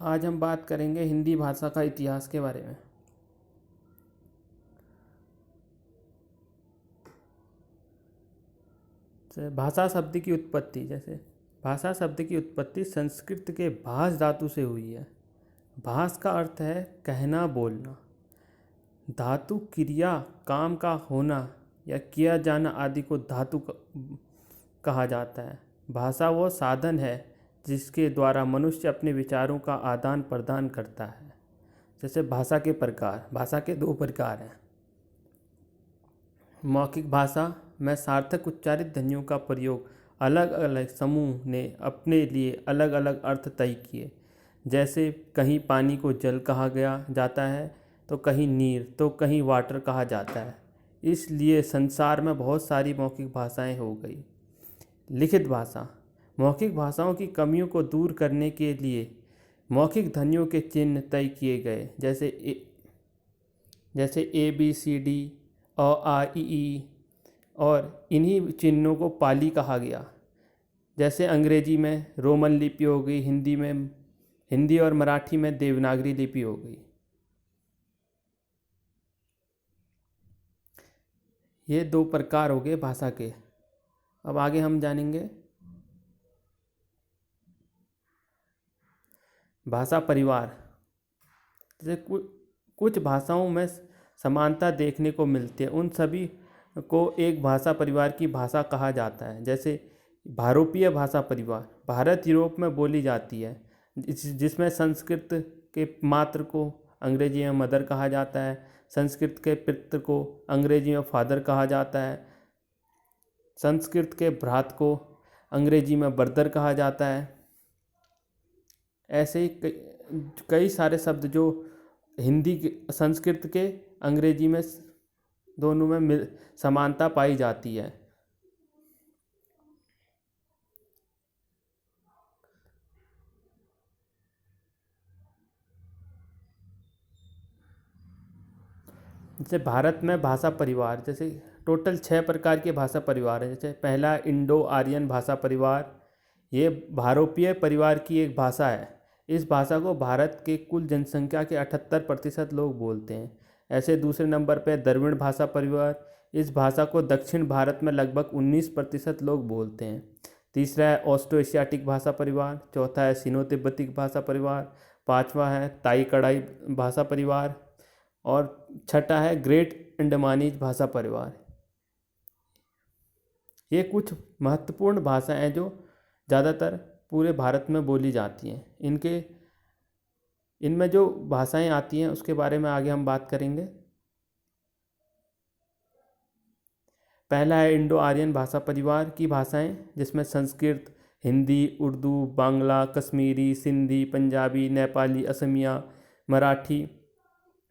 आज हम बात करेंगे हिंदी भाषा का इतिहास के बारे में। भाषा शब्द की उत्पत्ति, जैसे भाषा शब्द की उत्पत्ति संस्कृत के भाष धातु से हुई है। भाष का अर्थ है कहना, बोलना। धातु क्रिया, काम का होना या किया जाना आदि को धातु कहा जाता है। भाषा वो साधन है जिसके द्वारा मनुष्य अपने विचारों का आदान प्रदान करता है। जैसे भाषा के प्रकार, भाषा के दो प्रकार हैं। मौखिक भाषा में सार्थक उच्चारित ध्वनियों का प्रयोग अलग अलग समूह ने अपने लिए अलग अलग अर्थ तय किए। जैसे कहीं पानी को जल कहा गया जाता है, तो कहीं नीर, तो कहीं वाटर कहा जाता है। इसलिए संसार में बहुत सारी मौखिक भाषाएं हो गई। लिखित भाषा, मौखिक भाषाओं की कमियों को दूर करने के लिए मौखिक ध्वनियों के चिन्ह तय किए गए। जैसे ए बी सी डी, अ आ इ ई, और इन्हीं चिन्हों को पाली कहा गया। जैसे अंग्रेजी में रोमन लिपि हो गई, हिंदी और मराठी में देवनागरी लिपि हो गई। ये दो प्रकार हो गए भाषा के। अब आगे हम जानेंगे भाषा परिवार। जैसे कुछ भाषाओं में समानता देखने को मिलती है, उन सभी को एक भाषा परिवार की भाषा कहा जाता है। जैसे भारोपीय भाषा परिवार भारत यूरोप में बोली जाती है, जिसमें संस्कृत के मातृ को अंग्रेजी में मदर कहा जाता है, संस्कृत के पितृ को अंग्रेजी में फादर कहा जाता है, संस्कृत के भ्रात को अंग्रेजी में ब्रदर कहा जाता है। ऐसे ही कई सारे शब्द जो संस्कृत के अंग्रेजी में दोनों में समानता पाई जाती है। जैसे भारत में भाषा परिवार, जैसे टोटल 6 प्रकार के भाषा परिवार हैं। जैसे पहला इंडो आर्यन भाषा परिवार, ये भारोपीय परिवार की एक भाषा है। इस भाषा को भारत के कुल जनसंख्या के 78% लोग बोलते हैं। ऐसे दूसरे नंबर पर द्रविड़ भाषा परिवार, इस भाषा को दक्षिण भारत में लगभग 19% लोग बोलते हैं। तीसरा है ऑस्ट्रो एशियाटिक भाषा परिवार, चौथा है सिनो तिब्बतिक भाषा परिवार, पांचवा है ताई कड़ाई भाषा परिवार, और छठा है ग्रेट अंडमानीज भाषा परिवार। ये कुछ महत्वपूर्ण भाषाएं हैं जो ज़्यादातर पूरे भारत में बोली जाती हैं। इनमें जो भाषाएं आती हैं उसके बारे में आगे हम बात करेंगे। पहला है इंडो आर्यन भाषा परिवार की भाषाएं, जिसमें संस्कृत, हिंदी, उर्दू, बांग्ला, कश्मीरी, सिंधी, पंजाबी, नेपाली, असमिया, मराठी,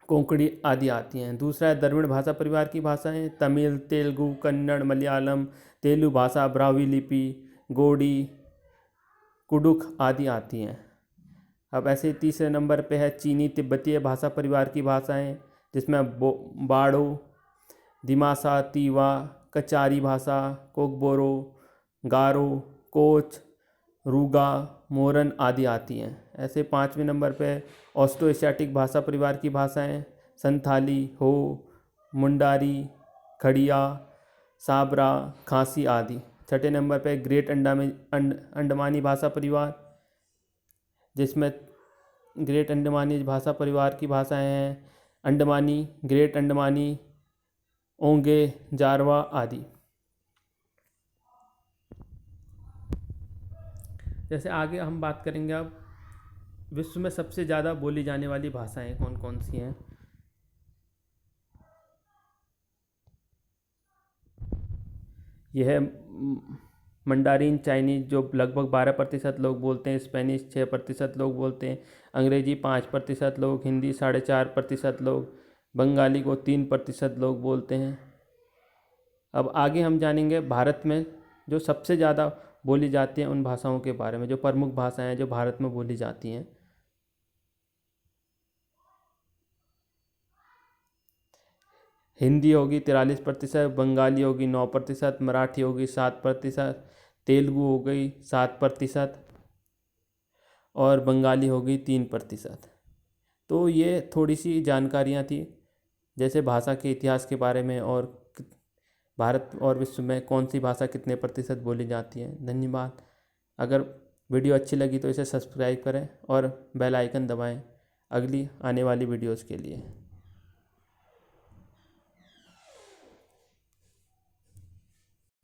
कोंकणी आदि आती हैं। दूसरा है द्रविड़ भाषा परिवार की भाषाएं, तमिल, तेलुगु, कन्नड़, मलयालम, तेलुगु भाषा, ब्राह्मी लिपि, गोडी, कुडुख आदि आती हैं। अब ऐसे तीसरे नंबर पे है चीनी तिब्बतीय भाषा परिवार की भाषाएं, जिसमें बाड़ो, दिमासा, तीवा, कचारी भाषा, कोकबोरो, गारो, कोच, रूगा, मोरन आदि आती हैं। ऐसे पाँचवें नंबर पे ऑस्ट्रो एशियाटिक भाषा परिवार की भाषाएं, संथाली, हो, मुंडारी, खड़िया, साबरा, खासी आदि। छठे नंबर पे ग्रेट अंडमानी भाषा परिवार, जिसमें ग्रेट अंडमानी भाषा परिवार की भाषाएं हैं अंडमानी, ग्रेट अंडमानी, ओंगे, जारवा आदि। जैसे आगे हम बात करेंगे अब विश्व में सबसे ज़्यादा बोली जाने वाली भाषाएं कौन कौन सी हैं। यह है मंडारिन चाइनीज, जो लगभग 12% लोग बोलते हैं, स्पेनिश 6% लोग बोलते हैं, अंग्रेजी 5% लोग, हिंदी 4.5% लोग, बंगाली को 3% लोग बोलते हैं। अब आगे हम जानेंगे भारत में जो सबसे ज़्यादा बोली जाती हैं उन भाषाओं के बारे में, जो प्रमुख भाषाएं हैं जो भारत में बोली जाती हैं। हिंदी होगी 43%, बंगाली होगी 9%, मराठी होगी 7%, तेलुगु हो गई 7%, और बंगाली हो गई 3%। तो ये थोड़ी सी जानकारियाँ थी, जैसे भाषा के इतिहास के बारे में और भारत और विश्व में कौन सी भाषा कितने प्रतिशत बोली जाती है। धन्यवाद। अगर वीडियो अच्छी लगी तो इसे सब्सक्राइब करें और बेल आइकन दबाएं अगली आने वाली वीडियोस के लिए।